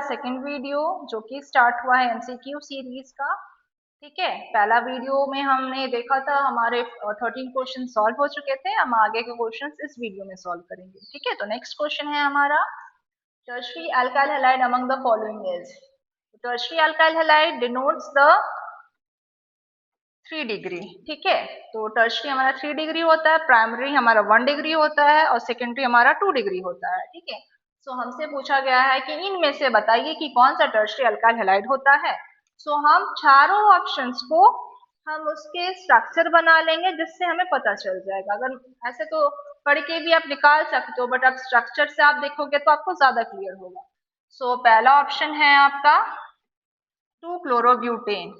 Second video जो कि start हुआ है एमसीक्यू सीरीज का। ठीक है, पहला वीडियो में हमने देखा था हमारे 13 क्वेश्चन सॉल्व हो चुके थे। हम आगे के क्वेश्चन इस वीडियो में सॉल्व करेंगे। ठीक है, तो नेक्स्ट क्वेश्चन है हमारा, tertiary alkyl halide among the following is. Tertiary alkyl halide denotes the 3 degree. ठीक है, तो टर्शियरी हमारा 3 डिग्री होता है, प्राइमरी हमारा 1 डिग्री होता है और सेकेंडरी हमारा 2 डिग्री होता है। ठीक है, सो हमसे पूछा गया है कि इनमें से बताइए कि कौन सा टर्शियरी अल्काइल हैलाइड होता है। सो हम चारों ऑप्शंस को हम उसके स्ट्रक्चर बना लेंगे जिससे हमें पता चल जाएगा। अगर ऐसे तो पढ़ के भी आप निकाल सकते हो, बट अब स्ट्रक्चर से आप देखोगे तो आपको ज्यादा क्लियर होगा। सो पहला ऑप्शन है आपका 2 क्लोरोब्यूटेन।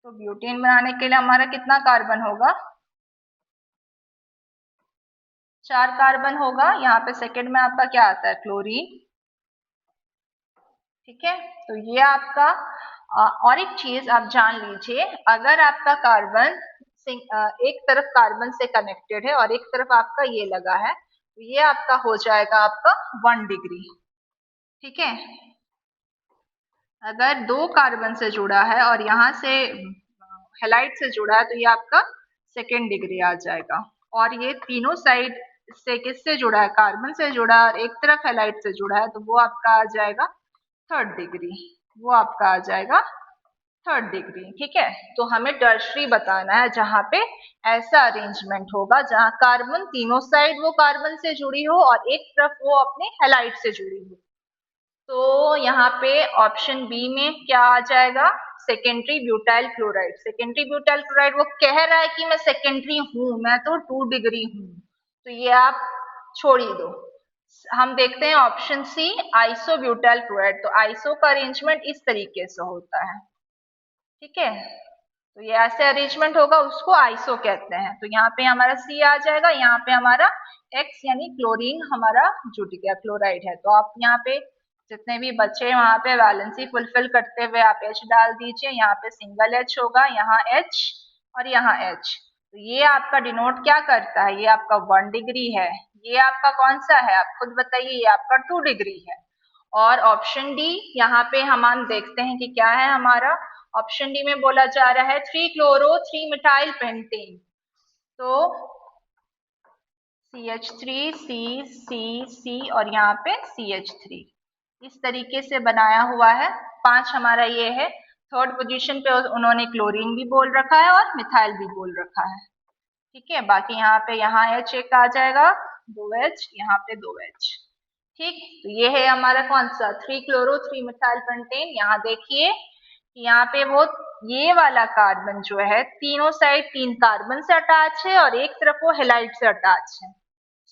तो ब्यूटेन बनाने के लिए हमारा कितना कार्बन होगा, 4 कार्बन होगा। यहाँ पे सेकंड में आपका क्या आता है, क्लोरीन। ठीक है, तो ये आपका और एक चीज आप जान लीजिए, अगर आपका कार्बन एक तरफ कार्बन से कनेक्टेड है और एक तरफ आपका ये लगा है, तो ये आपका हो जाएगा आपका 1 डिग्री। ठीक है, अगर 2 कार्बन से जुड़ा है और यहाँ से हेलाइड से जुड़ा है तो ये आपका 2nd डिग्री आ जाएगा। और ये तीनों साइड से किससे जुड़ा है, कार्बन से जुड़ा है और एक तरफ हेलाइड से जुड़ा है, तो वो आपका आ जाएगा 3rd डिग्री। वो आपका आ जाएगा 3rd डिग्री। ठीक है, तो हमें टर्शरी बताना है जहां पे ऐसा अरेंजमेंट होगा जहां कार्बन तीनों साइड वो कार्बन से जुड़ी हो और एक तरफ वो अपने हेलाइड से जुड़ी हो। तो यहाँ पे ऑप्शन बी में क्या आ जाएगा, secondary butyl chloride. Secondary butyl chloride वो कह रहा है कि मैं सेकेंडरी हूं, मैं तो 2 डिग्री हूं, तो ये आप छोड़ ही दो। हम देखते हैं option C, iso butyl chloride. तो आइसो का अरेंजमेंट इस तरीके से होता है। ठीक है, तो ये ऐसे अरेंजमेंट होगा, उसको आइसो कहते हैं। तो यहाँ पे हमारा सी आ जाएगा, यहाँ पे हमारा एक्स यानी क्लोरीन हमारा जुट गया, क्लोराइड है। तो आप यहाँ पे जितने भी बच्चे वहां पे वैलेंसी फुलफिल करते हुए आप एच डाल दीजिए। यहाँ पे सिंगल एच होगा, यहाँ एच और यहाँ एच। तो ये आपका डिनोट क्या करता है, ये आपका 1 डिग्री है। ये आपका कौन सा है, आप खुद बताइए, ये आपका 2 डिग्री है। और ऑप्शन डी यहाँ पे हम देखते हैं कि क्या है हमारा। ऑप्शन डी में बोला जा रहा है 3 क्लोरो 3 मिथाइल पेंटेन। तो CH3 C C C और यहाँ पे CH3 इस तरीके से बनाया हुआ है। 5 हमारा ये है। 3rd पोजीशन पे उन्होंने क्लोरीन भी बोल रखा है और मिथाइल भी बोल रखा है। ठीक है, बाकी यहाँ पे यहाँ H एक आ जाएगा, 2H, यहाँ पे 2H। ठीक, तो ये है हमारा कौन सा, 3 क्लोरो 3 मिथाइल पेंटेन। यहाँ देखिए यहाँ पे वो ये वाला कार्बन जो है तीनों साइड 3 कार्बन से अटैच है और एक तरफ वो हेलाइड से अटैच है।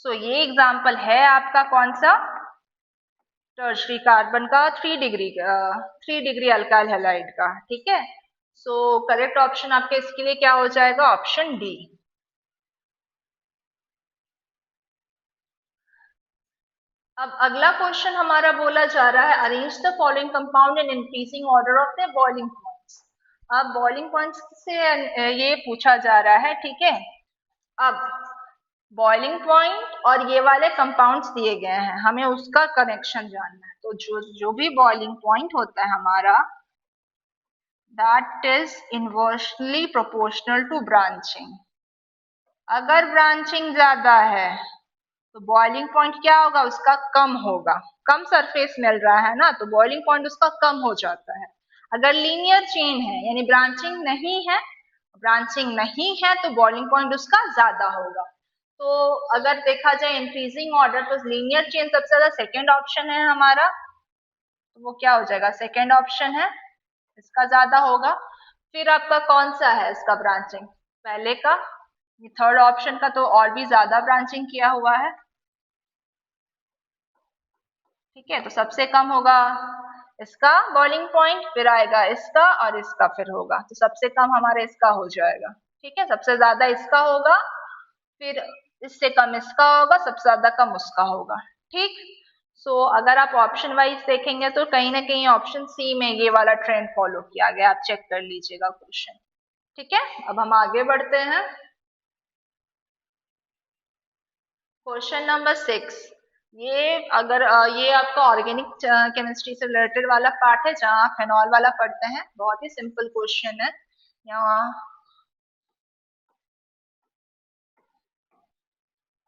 सो ये एग्जाम्पल है आपका कौन सा, टर्शरी कार्बन का 3 डिग्री अल्काइल हैलाइड का। ठीक है, सो करेक्ट ऑप्शन आपके इसके लिए क्या हो जाएगा, ऑप्शन डी। अब अगला क्वेश्चन हमारा बोला जा रहा है, arrange the following compound in increasing order of the boiling points. अब बॉइलिंग पॉइंट्स से ये पूछा जा रहा है। ठीक है, अब बॉइलिंग पॉइंट और ये वाले कंपाउंड्स दिए गए हैं, हमें उसका कनेक्शन जानना है। तो जो जो भी बॉइलिंग पॉइंट होता है हमारा, that is inversely proportional to branching. अगर ब्रांचिंग ज्यादा है तो बॉइलिंग पॉइंट क्या होगा, उसका कम होगा। कम सरफेस मिल रहा है ना, तो बॉइलिंग पॉइंट उसका कम हो जाता है। अगर लीनियर चेन है यानी ब्रांचिंग नहीं है तो बॉइलिंग पॉइंट उसका ज्यादा होगा। तो अगर देखा जाए इंक्रीजिंग ऑर्डर, तो लीनियर चेन सबसे ज्यादा सेकेंड ऑप्शन है हमारा, तो वो क्या हो जाएगा, सेकेंड ऑप्शन है, इसका ज्यादा होगा। फिर आपका कौन सा है इसका ब्रांचिंग, पहले का, ये 3rd ऑप्शन का तो और भी ज्यादा ब्रांचिंग किया हुआ है। ठीक है, तो सबसे कम होगा इसका बॉइलिंग पॉइंट, फिर आएगा इसका और इसका फिर होगा, तो सबसे कम हमारे इसका हो जाएगा। ठीक है, सबसे ज्यादा इसका होगा, फिर इससे कम इसका होगा, सबसे ज्यादा कम उसका होगा। ठीक, सो अगर आप ऑप्शन वाइज देखेंगे तो कहीं ना कहीं ऑप्शन सी में ये वाला ट्रेंड फॉलो किया गया, आप चेक कर लीजिएगा क्वेश्चन। ठीक है, अब हम आगे बढ़ते हैं। क्वेश्चन नंबर 6, ये अगर ये आपका ऑर्गेनिक केमिस्ट्री से रिलेटेड वाला पार्ट है जहाँ आप फेनॉल वाला पढ़ते हैं। बहुत ही सिंपल क्वेश्चन है यहाँ।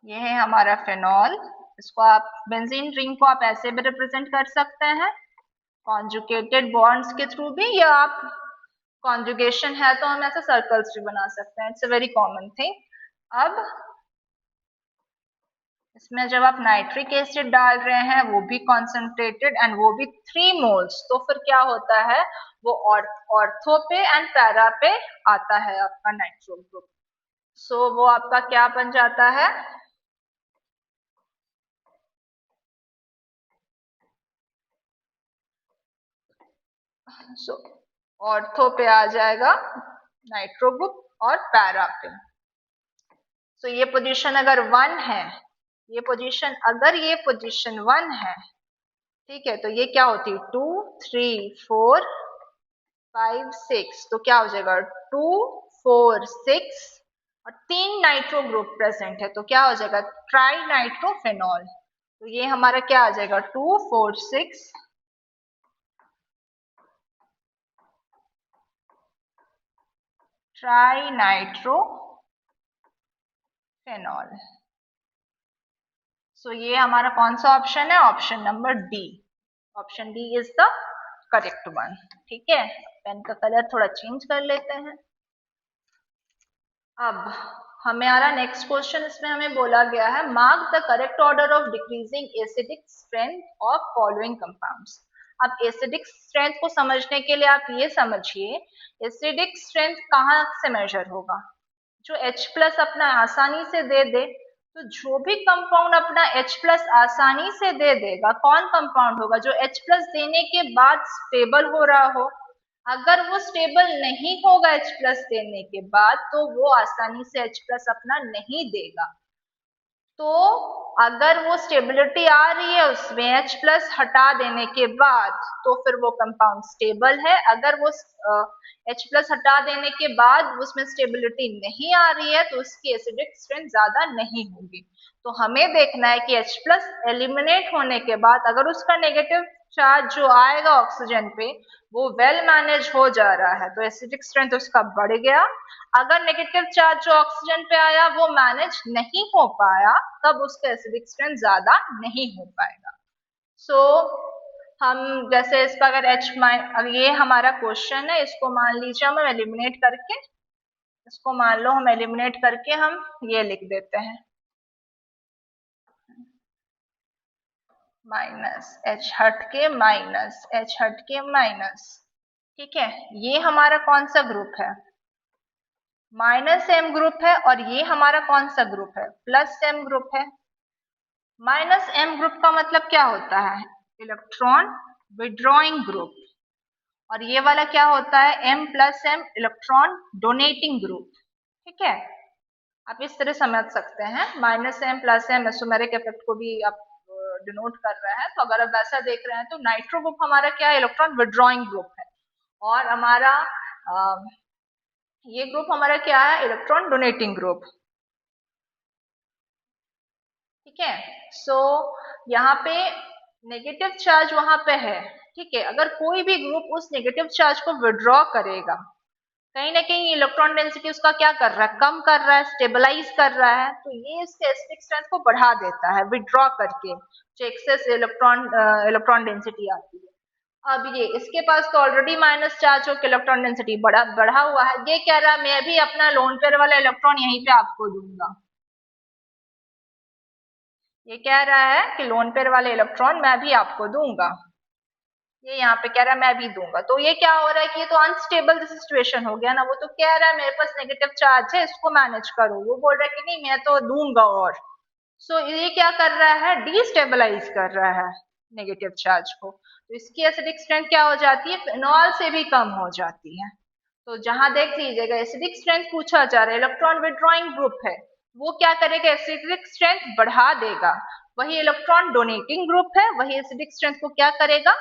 ये है हमारा फेनॉल। इसको आप बेंजीन रिंग को आप ऐसे भी रिप्रेजेंट कर सकते हैं कॉन्जुगेटेड बॉन्ड्स के थ्रू भी, या आप कॉन्जुगेशन है तो हम ऐसे सर्कल्स भी बना सकते हैं। It's a very common thing. अब इसमें जब आप नाइट्रिक एसिड डाल रहे हैं वो भी कॉन्सेंट्रेटेड एंड वो भी 3 मोल्स, तो फिर क्या होता है वो ऑर्थो पे एंड पैरा पे आता है आपका नाइट्रो ग्रुप। सो वो आपका क्या बन जाता है, सो ऑर्थो पे आ जाएगा नाइट्रो ग्रुप और पैरा पे। सो ये पोजीशन अगर 1 है, ये पोजीशन अगर ये पोजीशन 1 है, ठीक है, तो ये क्या होती है 2 3 4 5 6, तो क्या हो जाएगा 2 4 6 और 3 नाइट्रो ग्रुप प्रेजेंट है, तो क्या हो जाएगा ट्राई नाइट्रोफेनॉल। तो ये हमारा क्या आ जाएगा 2 4 6 ट्राई नाइट्रोफेनॉल। सो ये हमारा कौन सा ऑप्शन है, option number D. Option D is the correct one. ठीक है, पेन का कलर थोड़ा चेंज कर लेते हैं। अब हमें आ रहा नेक्स्ट क्वेश्चन। इसमें हमें बोला गया है mark the correct order of decreasing acidic strength of following compounds. अब एसिडिक स्ट्रेंथ को समझने के लिए आप ये समझिए एसिडिक स्ट्रेंथ कहाँ से मेजर होगा। जो H प्लस अपना आसानी से दे दे, तो जो भी कंपाउंड अपना H प्लस आसानी से दे देगा, कौन कंपाउंड होगा जो H प्लस देने के बाद स्टेबल हो रहा हो। अगर वो स्टेबल नहीं होगा H प्लस देने के बाद, तो वो आसानी से H प्लस अपना नहीं देगा। तो अगर वो स्टेबिलिटी आ रही है उसमें H प्लस हटा देने के बाद, तो फिर वो कंपाउंड स्टेबल है। अगर वो H प्लस हटा देने के बाद उसमें स्टेबिलिटी नहीं आ रही है, तो उसकी एसिडिक स्ट्रेंथ ज्यादा नहीं होगी। तो हमें देखना है कि H प्लस एलिमिनेट होने के बाद अगर उसका नेगेटिव चार्ज जो आएगा ऑक्सीजन पे वो वेल मैनेज हो जा रहा है, तो एसिडिक स्ट्रेंथ उसका बढ़ गया। अगर नेगेटिव चार्ज जो ऑक्सीजन पे आया वो मैनेज नहीं हो पाया, तब उसका एसिडिक स्ट्रेंथ ज्यादा नहीं हो पाएगा। सो हम जैसे इसका अगर H अगर ये हमारा क्वेश्चन है, इसको मान लीजिए हम एलिमिनेट करके, इसको मान लो हम एलिमिनेट करके हम ये लिख देते हैं माइनस H हट के माइनस H हट के माइनस। ठीक है, ये हमारा कौन सा ग्रुप है, माइनस एम ग्रुप है, और ये हमारा कौन सा ग्रुप है, प्लस एम ग्रुप है। माइनस एम ग्रुप का मतलब क्या होता है, इलेक्ट्रॉन विड्रॉइंग ग्रुप, और ये वाला क्या होता है M plus M electron donating group. ठीक है, आप इस तरह समझ सकते हैं minus M plus M mesomeric effect को भी आप डिनोट कर रहे हैं। तो अगर आप वैसा देख रहे हैं तो नाइट्रो ग्रुप हमारा क्या है, इलेक्ट्रॉन विड्रॉइंग ग्रुप है, और हमारा ये ग्रुप हमारा क्या है, इलेक्ट्रॉन डोनेटिंग ग्रुप। ठीक है, सो यहाँ पे नेगेटिव चार्ज वहां पे है। ठीक है, अगर कोई भी ग्रुप उस नेगेटिव चार्ज को विड्रॉ करेगा, कहीं ना कहीं इलेक्ट्रॉन डेंसिटी उसका क्या कर रहा है, कम कर रहा है, स्टेबलाइज कर रहा है, तो ये इसके एसिडिक स्ट्रेंथ को बढ़ा देता है विड्रॉ करके, जो एक्सेस इलेक्ट्रॉन डेंसिटी आती है। अब ये इसके पास तो ऑलरेडी माइनस चार्ज हो के इलेक्ट्रॉन डेंसिटी बढ़ा हुआ है, ये कह रहा है मैं भी अपना लोन पेयर वाला इलेक्ट्रॉन यहीं पे आपको दूंगा। ये कह रहा है कि लोन पेयर वाले इलेक्ट्रॉन मैं भी आपको दूंगा, ये यहाँ पे कह रहा है मैं भी दूंगा। तो ये क्या हो रहा है कि ये तो अनस्टेबल सिचुएशन हो गया ना। वो तो कह रहा है मेरे पास नेगेटिव चार्ज है इसको मैनेज करो, वो बोल रहा है कि नहीं मैं तो दूंगा। और सो ये क्या कर रहा है, डिस्टेबलाइज कर रहा है नेगेटिव चार्ज को। तो इसकी एसिडिक स्ट्रेंथ क्या हो जाती है, फिनॉल से भी कम हो जाती है। तो जहां देख लीजिएगा एसिडिक स्ट्रेंथ पूछा जा रहा है, इलेक्ट्रॉन विड्रॉइंग ग्रुप है, वो क्या करेगा एसिडिक स्ट्रेंथ बढ़ा देगा। वही इलेक्ट्रॉन डोनेटिंग ग्रुप है, वही एसिडिक स्ट्रेंथ को क्या करेगा,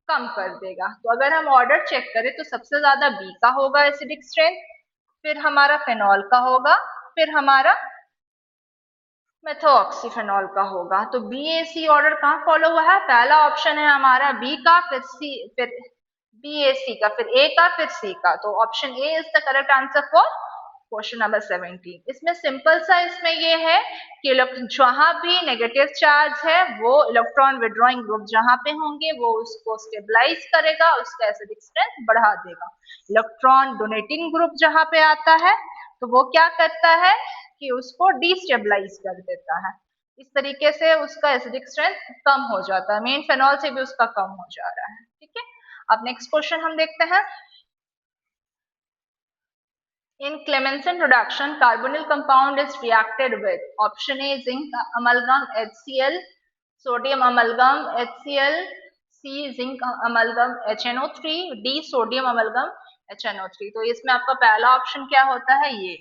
कम कर देगा। तो अगर हम ऑर्डर चेक करें तो सबसे ज्यादा बी का होगा एसिडिक स्ट्रेंथ, फिर हमारा फेनॉल का होगा, फिर हमारा मेथोक्सीफेनॉल का होगा। तो BAC ऑर्डर कहाँ फॉलो हुआ है? पहला ऑप्शन है हमारा बी का, फिर सी, फिर BAC का, फिर ए का, फिर सी का। तो option A is the correct answer for question number 17। इसमें सिंपल सा इसमें ये है कि जहां भी नेगेटिव चार्ज है वो इलेक्ट्रॉन विड्रॉइंग ग्रुप जहां पे होंगे वो उसको स्टेबलाइज करेगा, उसका एसिडिक स्ट्रेंथ बढ़ा देगा। इलेक्ट्रॉन डोनेटिंग ग्रुप जहां पे आता है तो वो क्या करता है कि उसको डिस्टेबलाइज कर देता है। इस तरीके से उसका एसिडिक स्ट्रेंथ कम हो जाता है, मेन फेनॉल से भी उसका कम हो जा रहा है। ठीक है, अब नेक्स्ट क्वेश्चन हम देखते हैं। In Clemmensen reduction, carbonyl compound is reacted with option A zinc amalgam HCl, sodium amalgam HCl, C zinc amalgam HNO3, D sodium amalgam HNO3। तो इसमें आपका पहला ऑप्शन क्या होता है? ये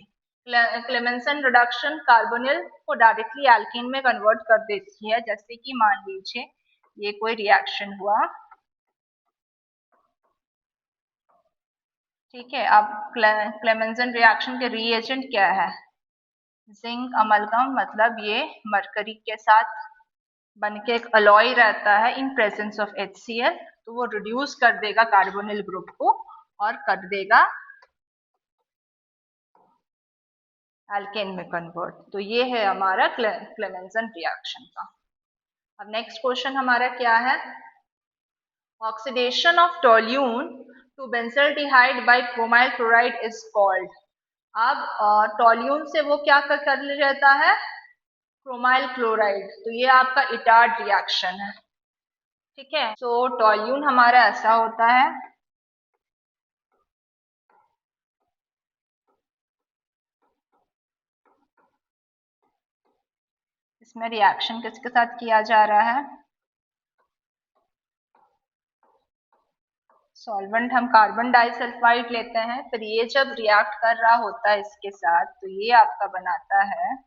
क्लेमेंसन रिडक्शन कार्बोनिल को डायरेक्टली एल्कीन में कन्वर्ट कर देती है। जैसे कि मान लीजिए ये कोई रिएक्शन हुआ, ठीक है। अब क्लेमेंसन रिएक्शन के रिएजेंट क्या है? जिंक अमलगम, मतलब ये मरकरी के साथ बनके एक अलॉय रहता है इन प्रेजेंस ऑफ HCl, तो वो रिड्यूस कर देगा कार्बोनिल ग्रुप को और कर देगा एल्केन में कन्वर्ट। तो ये है हमारा क्लेमेंसन रिएक्शन का। अब नेक्स्ट क्वेश्चन हमारा क्या है? Oxidation of toluene to benzaldehyde by chromyl chloride is called. अब टोल्यून से वो क्या कर लेता है? Chromyl chloride. तो ये आपका इटार्ड रिएक्शन है। ठीक है, तो टोल्यून हमारा ऐसा होता है, इसमें रिएक्शन किसके साथ किया जा रहा है? सॉल्वेंट हम कार्बन डाइसल्फाइड लेते हैं, फिर ये जब रिएक्ट कर रहा होता है इसके साथ तो ये आपका बनाता है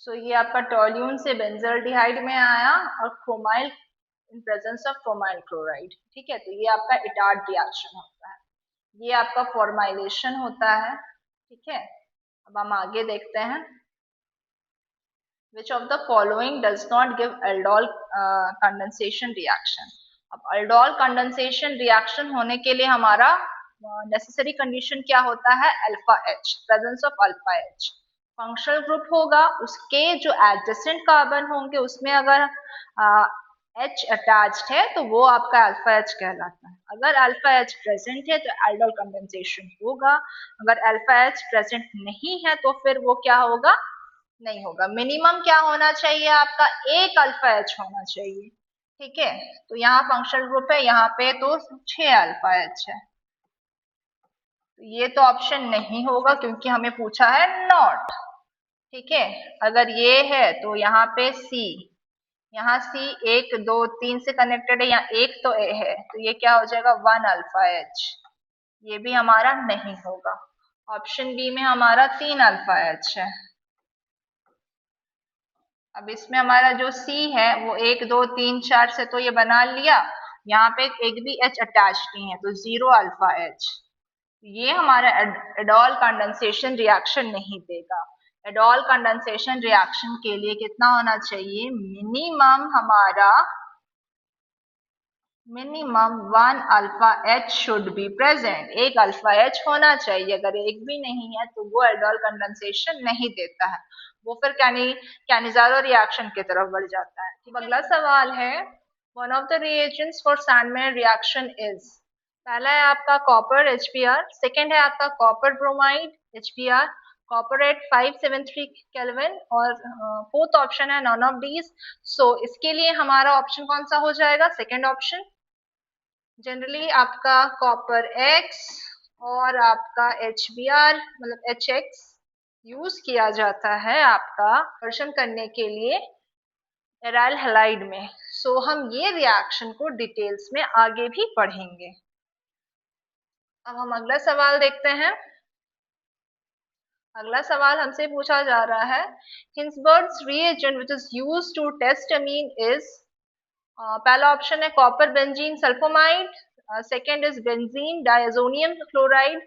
ये आपका टोल्यून से बेंजल्डिहाइड में आया और chromyl in presence of chromyl chloride. ठीक है, तो ये आपका इटार्ड रिएक्शन होता है, ये आपका फॉर्माइलेशन होता है। ठीक है, अब हम आगे देखते हैं। Which of the following does not give aldol condensation reaction? अब aldol condensation reaction होने के लिए हमारा नेसेसरी कंडीशन क्या होता है? Alpha H, presence of alpha H. Functional group होगा, उसके जो एडजेसेंट कार्बन होंगे उसमें अगर एच अटैच्ड है तो वो आपका अल्फा एच कहलाता है। अगर अल्फा एच प्रेजेंट है तो एल्डोल कंडेंसेशन होगा, अगर अल्फा एच प्रेजेंट नहीं है तो फिर वो क्या होगा? नहीं होगा। मिनिमम क्या होना चाहिए आपका? एक अल्फा एच होना चाहिए। ठीक है, तो यहाँ फंक्शनल ग्रुप है, यहाँ पे तो 6 अल्फा एच है। तो ये तो ऑप्शन नहीं होगा क्योंकि हमें पूछा है नॉट। ठीक है, अगर ये है तो यहाँ पे सी, यहाँ सी 1 2 3 से कनेक्टेड है, यहाँ एक तो ए है, तो ये क्या हो जाएगा? 1 अल्फा एच। ये भी हमारा नहीं होगा। ऑप्शन बी में हमारा 3 अल्फा एच है। अब इसमें हमारा जो सी है वो 1 2 3 4 से तो ये बना लिया, यहाँ पे एक भी एच अटैच नहीं है तो 0 अल्फा एच। ये हमारा एडॉल कंडेंसेशन रिएक्शन नहीं देगा। एडॉल कंडेंसेशन रिएक्शन के लिए कितना होना चाहिए? Minimum 1 alpha H should be present. एक अल्फा एच होना चाहिए, अगर एक भी नहीं है तो वो एल्डोल कंडेंसेशन नहीं देता है, वो फिर कैनिजारो रिएक्शन की तरफ बढ़ जाता है। ठीक, अगला सवाल है, one of the reagents for Sandmeyer reaction is. पहला है आपका कॉपर HBr, सेकेंड है आपका copper bromide HBr, copper at 573 kelvin, और फोर्थ ऑप्शन है नॉन ऑफ दीज। सो इसके लिए हमारा ऑप्शन कौन सा हो जाएगा? Second option. जनरली आपका कॉपर एक्स और आपका HBr मतलब HX यूज किया जाता है आपका कंवर्शन करने के लिए एराइल हैलाइड में। सो हम ये रिएक्शन को डिटेल्स में आगे भी पढ़ेंगे। अब हम अगला सवाल देखते हैं। अगला सवाल हमसे पूछा जा रहा है, Hinsberg's reagent which is used to test amine is, पहला ऑप्शन है copper benzene sulphamide, second is benzene diazonium chloride,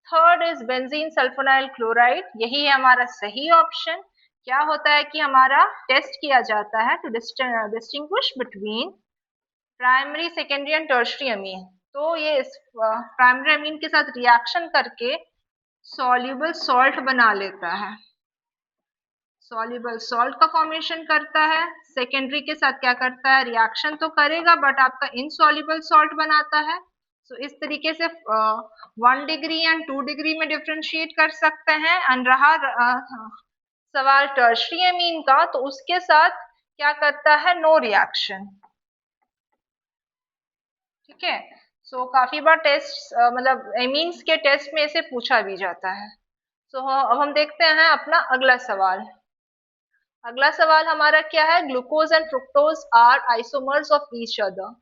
third is benzene sulphonyl chloride. यही है हमारा सही ऑप्शन। क्या होता है कि हमारा टेस्ट किया जाता है to distinguish between primary secondary and tertiary amine. तो ये इस प्राइमरी अमीन के साथ रिएक्शन करके सॉल्युबल सॉल्ट बना लेता है, सॉल्युबल सॉल्ट का फॉर्मेशन करता है। सेकेंडरी के साथ क्या करता है, रिएक्शन तो करेगा बट आपका इनसॉल्युबल सॉल्ट बनाता है। तो इस तरीके से 1 डिग्री एंड 2 डिग्री में डिफ्रेंशिएट कर सकते हैं। एंड रहा सवाल टर्शरी अमीन का, तो उसके साथ क्या करता है, नो रिएक्शन। ठीक है। सो काफी बार टेस्ट मतलब एमीन्स के टेस्ट में इसे पूछा भी जाता है। सो अब हम देखते हैं अपना अगला सवाल। अगला सवाल हमारा क्या है, glucose and fructose are isomers of each other,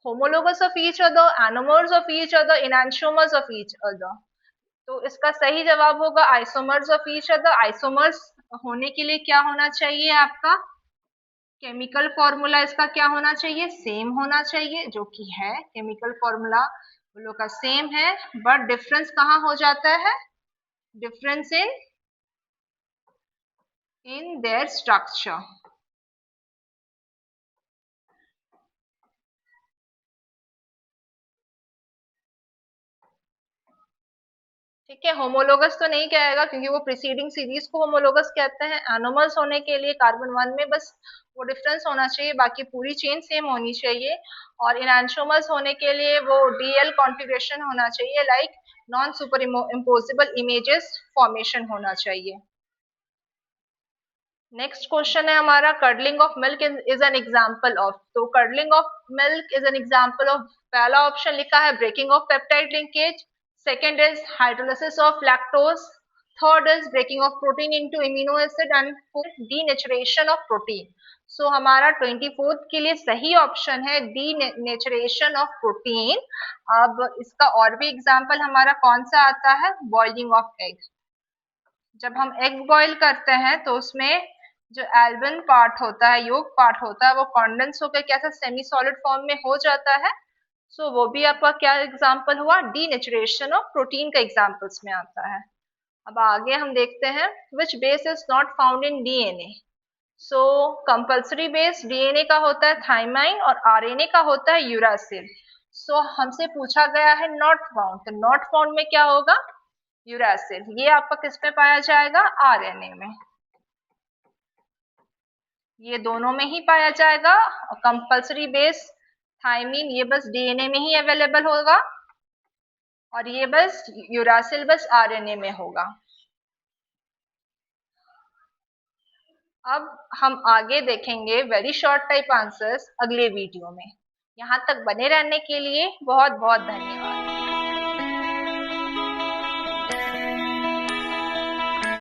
homologous of each other, anomers of each other, enantiomers of each other. तो इसका सही जवाब होगा isomers of each other. Isomers होने के लिए क्या होना चाहिए, आपका केमिकल फॉर्मूला इसका क्या होना चाहिए, सेम होना चाहिए, जो कि है केमिकल फॉर्मूला उन लोग का सेम है। बट डिफरेंस कहाँ हो जाता है, डिफरेंस इन देयर स्ट्रक्चर। ठीक है, होमोलोगस तो नहीं कहेगा क्योंकि वो प्रीसीडिंग सीरीज को होमोलोगस कहते हैं। एनोमर्स होने के लिए कार्बन 1 में बस वो डिफरेंस होना चाहिए, बाकी पूरी चेन सेम होनी चाहिए। और इनैंशियोमर्स होने के लिए वो डीएल कॉन्फ़िगरेशन होना चाहिए, like non super impossible images formation होना चाहिए। नेक्स्ट क्वेश्चन है हमारा, curdling of milk is an example of. तो curdling of milk is an example of, पहला ऑप्शन लिखा है breaking of peptide linkage, second is hydrolysis of lactose, third is breaking of protein into amino acid, and fourth denaturation of protein. So हमारा 24th के लिए सही option है denaturation of protein. अब इसका और भी एग्जांपल हमारा कौन सा आता है, बॉइलिंग ऑफ एग। जब हम एग बॉईल करते हैं तो उसमें जो एल्बन पार्ट होता है, योग पार्ट होता है, वो कॉन्डेंस होकर कैसा सेमी सॉलिड फॉर्म में हो जाता है। सो वो भी आपका क्या एग्जांपल हुआ, डीनेचुरेशन ऑफ प्रोटीन का एग्जांपल्स में आता है। अब आगे हम देखते हैं, which base is not found in DNA. So compulsory base DNA का होता है थाइमाइन और आरएनए का होता है यूरासिल। सो हमसे पूछा गया है नॉट फाउंड, तो नॉट फाउंड में क्या होगा, यूरासिल। ये आपका किस में पाया जाएगा, आरएनए में। ये दोनों में ही पाया जाएगा। कंपल्सरी बेस थाइमीन ये बस डीएनए में ही अवेलेबल होगा, और ये बस यूरासिल बस आरएनए में होगा। अब हम आगे देखेंगे वेरी शॉर्ट टाइप आंसर्स अगले वीडियो में। यहाँ तक बने रहने के लिए बहुत बहुत धन्यवाद।